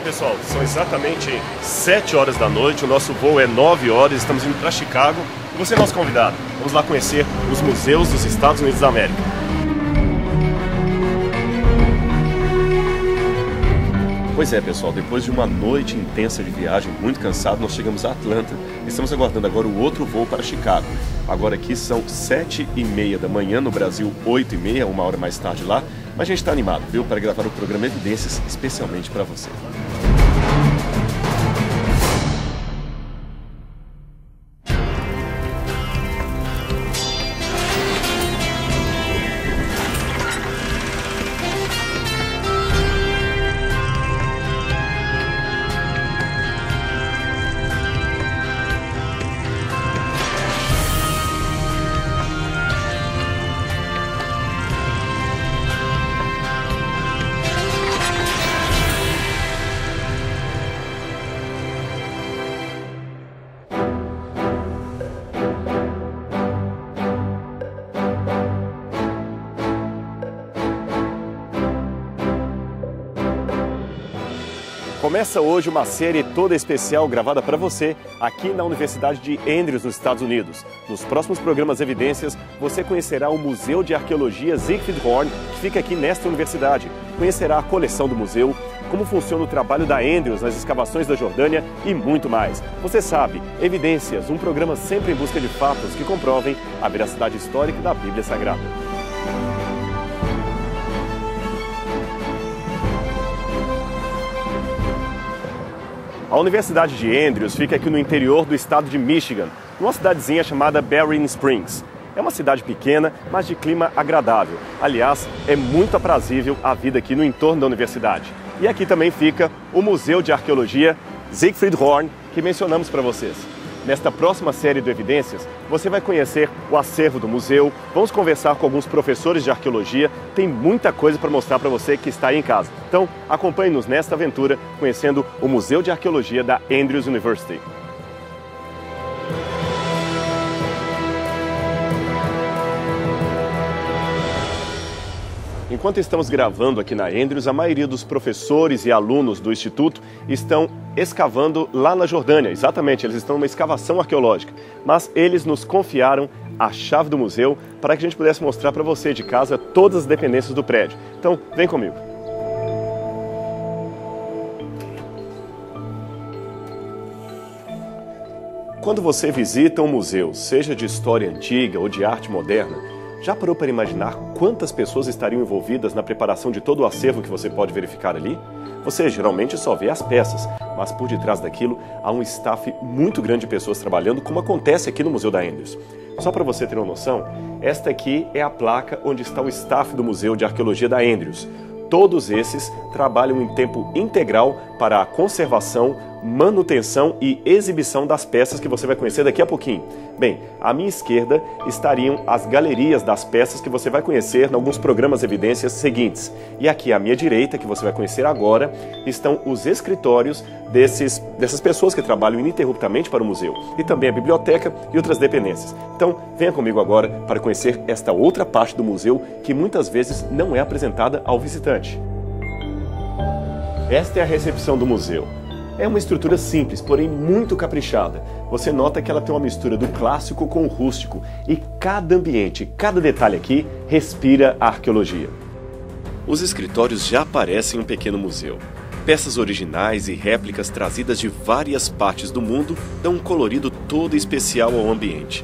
pessoal, são exatamente 7 horas da noite, o nosso voo é 9 horas, estamos indo para Chicago e você é nosso convidado. Vamos lá conhecer os museus dos Estados Unidos da América. Pois é, pessoal, depois de uma noite intensa de viagem, muito cansado, nós chegamos a Atlanta e estamos aguardando agora o outro voo para Chicago. Agora aqui são 7h30 da manhã, no Brasil 8h30, uma hora mais tarde lá, mas a gente está animado, viu, para gravar o programa Evidências especialmente para você. Começa hoje uma série toda especial gravada para você aqui na Universidade de Andrews, nos Estados Unidos. Nos próximos programas Evidências, você conhecerá o Museu de Arqueologia Siegfried Horn, que fica aqui nesta universidade. Conhecerá a coleção do museu, como funciona o trabalho da Andrews nas escavações da Jordânia e muito mais. Você sabe, Evidências, um programa sempre em busca de fatos que comprovem a veracidade histórica da Bíblia Sagrada. A Universidade de Andrews fica aqui no interior do estado de Michigan, numa cidadezinha chamada Berrien Springs. É uma cidade pequena, mas de clima agradável. Aliás, é muito aprazível a vida aqui no entorno da universidade. E aqui também fica o Museu de Arqueologia Siegfried Horn, que mencionamos para vocês. Nesta próxima série do Evidências, você vai conhecer o acervo do museu, vamos conversar com alguns professores de arqueologia, tem muita coisa para mostrar para você que está aí em casa. Então, acompanhe-nos nesta aventura, conhecendo o Museu de Arqueologia da Andrews University. Enquanto estamos gravando aqui na Andrews, a maioria dos professores e alunos do Instituto estão escavando lá na Jordânia. Exatamente, eles estão numa escavação arqueológica. Mas eles nos confiaram a chave do museu para que a gente pudesse mostrar para você de casa todas as dependências do prédio. Então, vem comigo. Quando você visita um museu, seja de história antiga ou de arte moderna, já parou para imaginar quantas pessoas estariam envolvidas na preparação de todo o acervo que você pode verificar ali? Você geralmente só vê as peças, mas por detrás daquilo há um staff muito grande de pessoas trabalhando, como acontece aqui no Museu da Andrews. Só para você ter uma noção, esta aqui é a placa onde está o staff do Museu de Arqueologia da Andrews. Todos esses trabalham em tempo integral para a conservação, manutenção e exibição das peças que você vai conhecer daqui a pouquinho. Bem, à minha esquerda estariam as galerias das peças que você vai conhecer em alguns programas Evidências seguintes. E aqui à minha direita, que você vai conhecer agora, estão os escritórios dessas pessoas que trabalham ininterruptamente para o museu. E também a biblioteca e outras dependências. Então, venha comigo agora para conhecer esta outra parte do museu que muitas vezes não é apresentada ao visitante. Esta é a recepção do museu. É uma estrutura simples, porém muito caprichada. Você nota que ela tem uma mistura do clássico com o rústico e cada ambiente, cada detalhe aqui respira a arqueologia. Os escritórios já parecem um pequeno museu. Peças originais e réplicas trazidas de várias partes do mundo dão um colorido todo especial ao ambiente.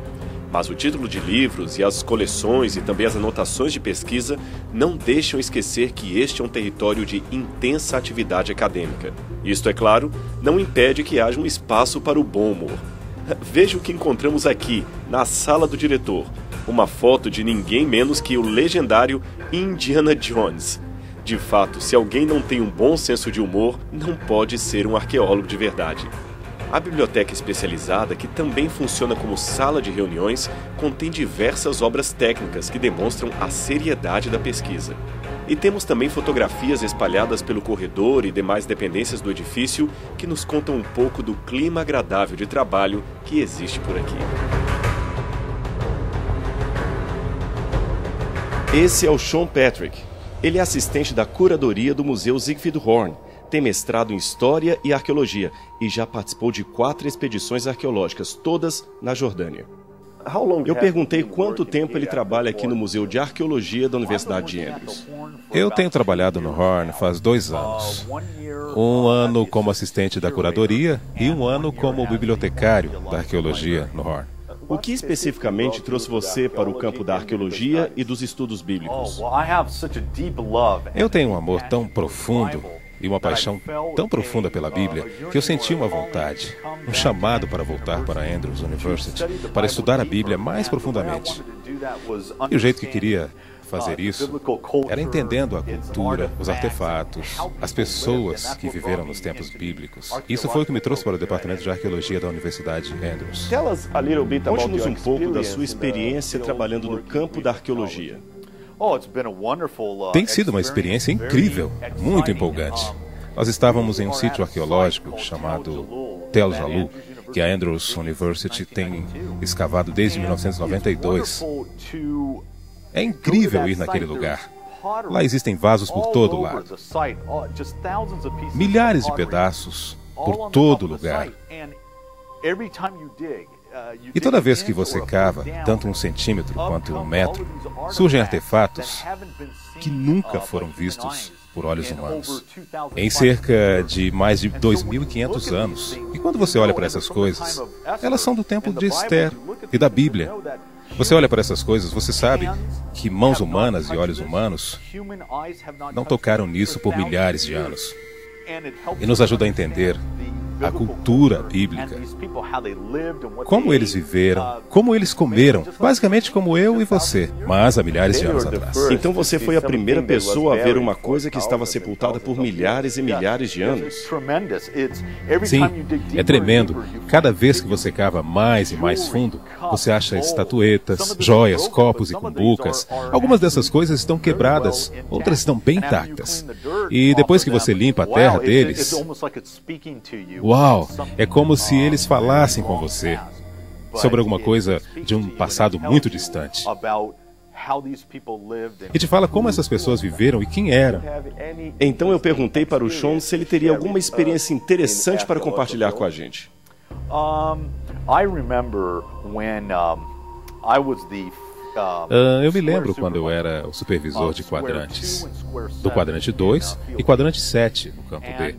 Mas o título de livros e as coleções e também as anotações de pesquisa não deixam esquecer que este é um território de intensa atividade acadêmica. Isto, é claro, não impede que haja um espaço para o bom humor. Veja o que encontramos aqui, na sala do diretor. Uma foto de ninguém menos que o legendário Indiana Jones. De fato, se alguém não tem um bom senso de humor, não pode ser um arqueólogo de verdade. A biblioteca especializada, que também funciona como sala de reuniões, contém diversas obras técnicas que demonstram a seriedade da pesquisa. E temos também fotografias espalhadas pelo corredor e demais dependências do edifício que nos contam um pouco do clima agradável de trabalho que existe por aqui. Esse é o Sean Patrick. Ele é assistente da curadoria do Museu Siegfried Horn. tem mestrado em História e Arqueologia e já participou de 4 expedições arqueológicas, todas na Jordânia. Eu perguntei quanto tempo ele trabalha aqui no Museu de Arqueologia da Universidade de Andrews. Eu tenho trabalhado no Horn faz 2 anos. 1 ano como assistente da curadoria e 1 ano como bibliotecário da arqueologia no Horn. O que especificamente trouxe você para o campo da arqueologia e dos estudos bíblicos? Eu tenho um amor tão profundo e uma paixão tão profunda pela Bíblia que eu senti uma vontade, um chamado para voltar para Andrews University, para estudar a Bíblia mais profundamente. E o jeito que queria fazer isso era entendendo a cultura, os artefatos, as pessoas que viveram nos tempos bíblicos. Isso foi o que me trouxe para o Departamento de Arqueologia da Universidade de Andrews. Conte-nos um pouco da sua experiência trabalhando no campo da arqueologia. Tem sido uma experiência incrível, muito empolgante. Nós estávamos em um sítio arqueológico chamado Tel Jalu, que a Andrews University tem escavado desde 1992. É incrível ir naquele lugar. Lá existem vasos por todo lado. Milhares de pedaços por todo lugar. E toda vez que você cava, tanto 1 centímetro quanto 1 metro, surgem artefatos que nunca foram vistos por olhos humanos. Em cerca de mais de 2.500 anos. E quando você olha para essas coisas, elas são do tempo de Esther e da Bíblia. Você olha para essas coisas, você sabe que mãos humanas e olhos humanos não tocaram nisso por milhares de anos. E nos ajuda a entender a cultura bíblica, como eles viveram, como eles comeram, basicamente como eu e você, mas há milhares de anos atrás. Então você foi a primeira pessoa a ver uma coisa que estava sepultada por milhares e milhares de anos? Sim, é tremendo. Cada vez que você cava mais e mais fundo, você acha estatuetas, joias, copos e cumbucas. Algumas dessas coisas estão quebradas, outras estão bem intactas. E depois que você limpa a terra deles, uau! É como se eles falassem com você sobre alguma coisa de um passado muito distante. E te fala como essas pessoas viveram e quem eram. Então eu perguntei para o Sean se ele teria alguma experiência interessante para compartilhar com a gente. Eu me lembro quando eu era o supervisor de quadrantes, do quadrante 2 e quadrante 7 no campo B.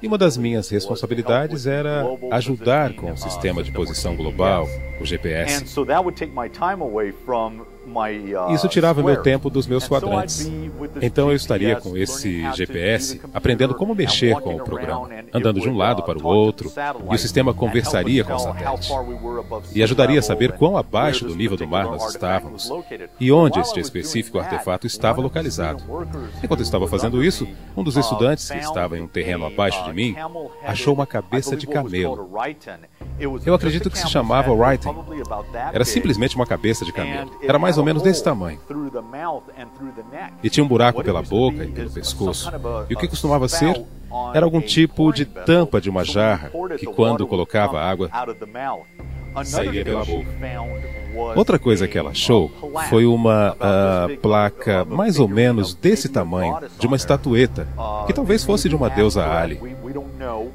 E uma das minhas responsabilidades era ajudar com o sistema de posição global, o GPS. Isso tirava meu tempo dos meus quadrantes. Então eu estaria com esse GPS, aprendendo como mexer com o programa, andando de um lado para o outro, e o sistema conversaria com o satélite. E ajudaria a saber quão abaixo do nível do mar nós estávamos, e onde este específico artefato estava localizado. Enquanto eu estava fazendo isso, um dos estudantes, que estava em um terreno abaixo de mim, achou uma cabeça de camelo. Eu acredito que se chamava Writing. Era simplesmente uma cabeça de camelo. Era mais ou menos desse tamanho. E tinha um buraco pela boca e pelo pescoço. E o que costumava ser? Era algum tipo de tampa de uma jarra que, quando colocava água, saía pela boca. Outra coisa que ela achou foi uma placa mais ou menos desse tamanho, de uma estatueta, que talvez fosse de uma deusa Ali.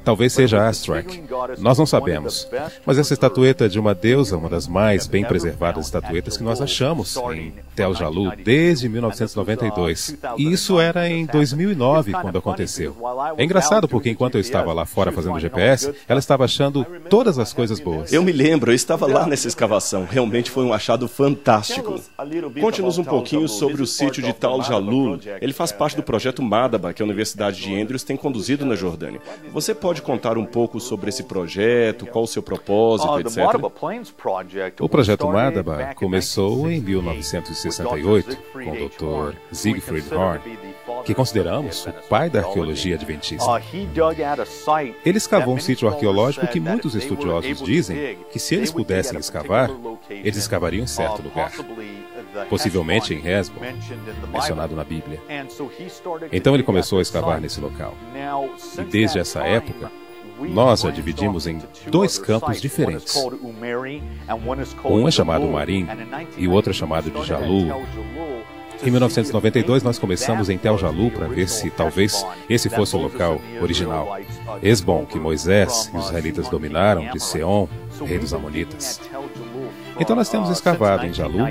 Talvez seja Astrak. Nós não sabemos. Mas essa estatueta de uma deusa, uma das mais bem preservadas estatuetas que nós achamos em Tel Jalu desde 1992. E isso era em 2009 quando aconteceu. É engraçado porque enquanto eu estava lá fora fazendo GPS, ela estava achando todas as coisas boas. Eu me lembro, eu estava lá nessa escavação. Realmente foi um achado fantástico. Conte-nos um pouquinho sobre o sítio de Tel Jalu. Ele faz parte do projeto Madaba, que a Universidade de Andrews tem conduzido na Jordânia. Você pode contar um pouco sobre esse projeto, qual o seu propósito, etc? O projeto Madaba começou em 1968 com o Dr. Siegfried Horn, que consideramos o pai da arqueologia adventista. Ele escavou um sítio arqueológico que muitos estudiosos dizem que, se eles pudessem escavar, eles escavariam em certo lugar, possivelmente em Hesbon, mencionado na Bíblia. Então ele começou a escavar nesse local. E desde essa época, nós já dividimos em 2 campos diferentes. Um é chamado Marim e o outro é chamado de Jalu. Em 1992, nós começamos em Tel Jalu para ver se talvez esse fosse o local original. Esbom, que Moisés e os israelitas dominaram, de Seom, rei dos Amonitas. Então nós temos escavado em Jalu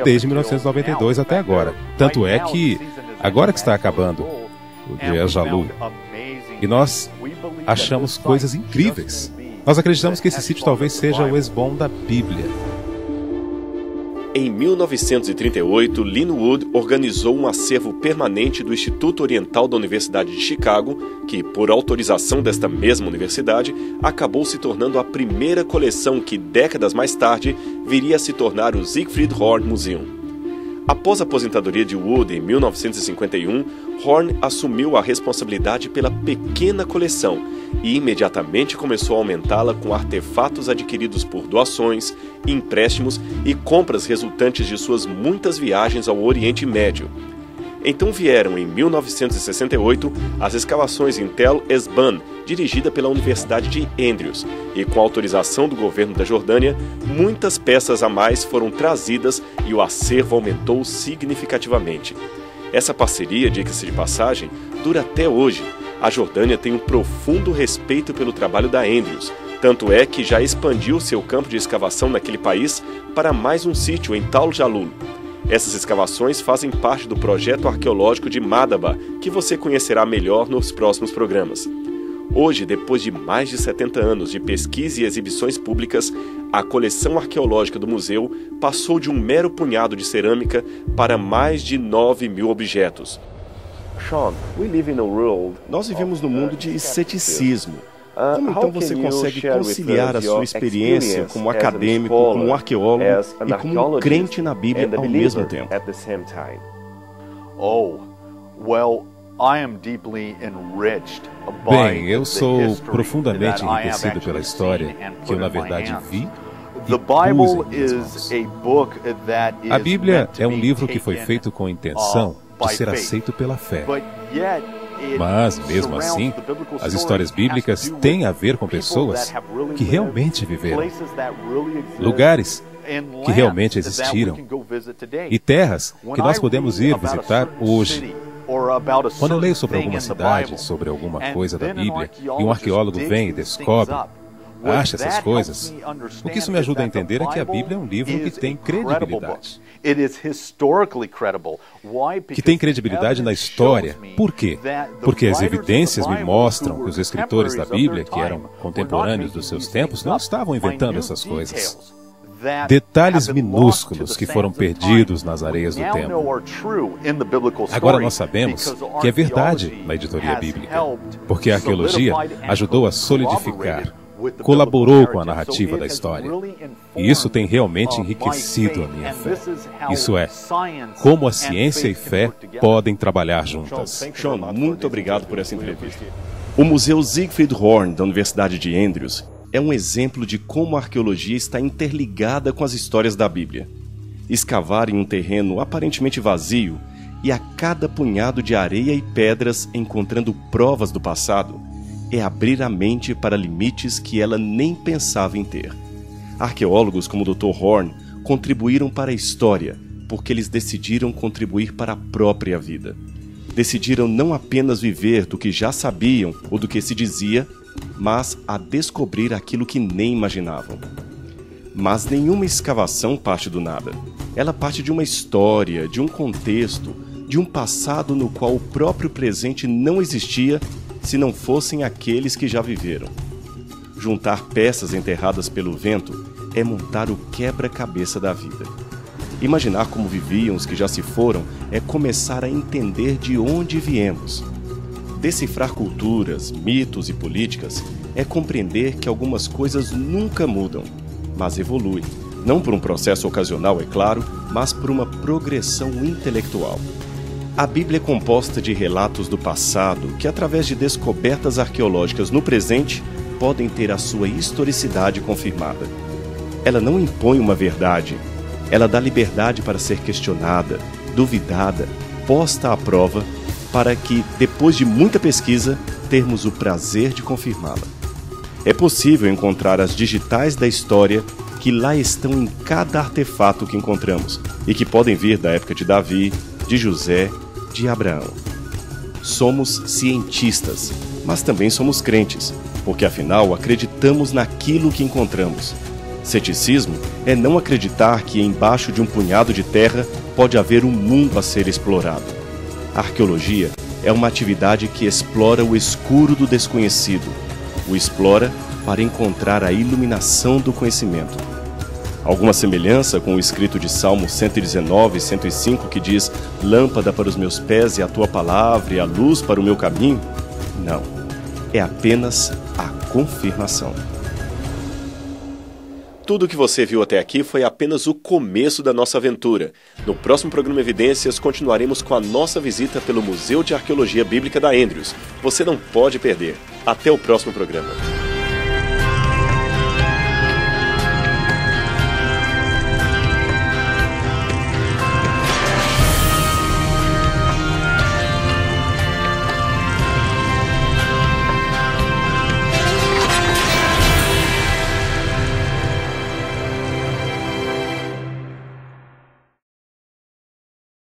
desde 1992 até agora. Tanto é que, agora que está acabando o dia Jalu, e nós achamos coisas incríveis. Nós acreditamos que esse sítio talvez seja o Esbom da Bíblia. Em 1938, Linwood organizou um acervo permanente do Instituto Oriental da Universidade de Chicago, que, por autorização desta mesma universidade, acabou se tornando a primeira coleção que, décadas mais tarde, viria a se tornar o Siegfried Horn Museum. Após a aposentadoria de Wood em 1951, Horn assumiu a responsabilidade pela pequena coleção e imediatamente começou a aumentá-la com artefatos adquiridos por doações, empréstimos e compras resultantes de suas muitas viagens ao Oriente Médio. Então vieram, em 1968, as escavações em Tel Esban, dirigida pela Universidade de Andrews, e com autorização do governo da Jordânia, muitas peças a mais foram trazidas e o acervo aumentou significativamente. Essa parceria, diga-se de passagem, dura até hoje. A Jordânia tem um profundo respeito pelo trabalho da Andrews, tanto é que já expandiu seu campo de escavação naquele país para mais um sítio em Tal Jalul. Essas escavações fazem parte do projeto arqueológico de Madaba, que você conhecerá melhor nos próximos programas. Hoje, depois de mais de 70 anos de pesquisa e exibições públicas, a coleção arqueológica do museu passou de um mero punhado de cerâmica para mais de 9.000 objetos. Nós vivemos num mundo de ceticismo. Como então você consegue conciliar a sua experiência como acadêmico, como um arqueólogo e como um crente na Bíblia ao mesmo tempo? Bem, eu sou profundamente enriquecido pela história que eu, na verdade, vi e pus em minhas mãos. A Bíblia é um livro que foi feito com intenção de ser aceito pela fé. Mas, mesmo assim, as histórias bíblicas têm a ver com pessoas que realmente viveram, lugares que realmente existiram e terras que nós podemos ir visitar hoje. Quando eu leio sobre alguma cidade, sobre alguma coisa da Bíblia, e um arqueólogo vem e descobre, acha essas coisas, o que isso me ajuda a entender é que a Bíblia é um livro que tem credibilidade. Que tem credibilidade na história. Por quê? Porque as evidências me mostram que os escritores da Bíblia, que eram contemporâneos dos seus tempos, não estavam inventando essas coisas. Detalhes minúsculos que foram perdidos nas areias do tempo. Agora nós sabemos que é verdade na editoria bíblica, porque a arqueologia ajudou a solidificar, colaborou com a narrativa da história. E isso tem realmente enriquecido a minha fé. Isso é, como a ciência e fé podem trabalhar juntas. Sean, muito obrigado por essa entrevista. O Museu Siegfried Horn da Universidade de Andrews é um exemplo de como a arqueologia está interligada com as histórias da Bíblia. Escavar em um terreno aparentemente vazio e a cada punhado de areia e pedras encontrando provas do passado é abrir a mente para limites que ela nem pensava em ter. Arqueólogos como o Dr. Horn contribuíram para a história porque eles decidiram contribuir para a própria vida. Decidiram não apenas viver do que já sabiam ou do que se dizia, mas a descobrir aquilo que nem imaginavam. Mas nenhuma escavação parte do nada. Ela parte de uma história, de um contexto, de um passado no qual o próprio presente não existia se não fossem aqueles que já viveram. Juntar peças enterradas pelo vento é montar o quebra-cabeça da vida. Imaginar como viviam os que já se foram é começar a entender de onde viemos. Decifrar culturas, mitos e políticas é compreender que algumas coisas nunca mudam, mas evoluem. Não por um processo ocasional, é claro, mas por uma progressão intelectual. A Bíblia é composta de relatos do passado que, através de descobertas arqueológicas no presente, podem ter a sua historicidade confirmada. Ela não impõe uma verdade, ela dá liberdade para ser questionada, duvidada, posta à prova, para que, depois de muita pesquisa, termos o prazer de confirmá-la. É possível encontrar as digitais da história que lá estão em cada artefato que encontramos e que podem vir da época de Davi, de José, de Abraão. Somos cientistas, mas também somos crentes, porque afinal acreditamos naquilo que encontramos. Ceticismo é não acreditar que embaixo de um punhado de terra pode haver um mundo a ser explorado. A arqueologia é uma atividade que explora o escuro do desconhecido, o explora para encontrar a iluminação do conhecimento. Alguma semelhança com o escrito de Salmo 119, 105, que diz: lâmpada para os meus pés é a tua palavra e a luz para o meu caminho? Não, é apenas a confirmação. Tudo o que você viu até aqui foi apenas o começo da nossa aventura. No próximo programa Evidências, continuaremos com a nossa visita pelo Museu de Arqueologia Bíblica da Andrews. Você não pode perder. Até o próximo programa.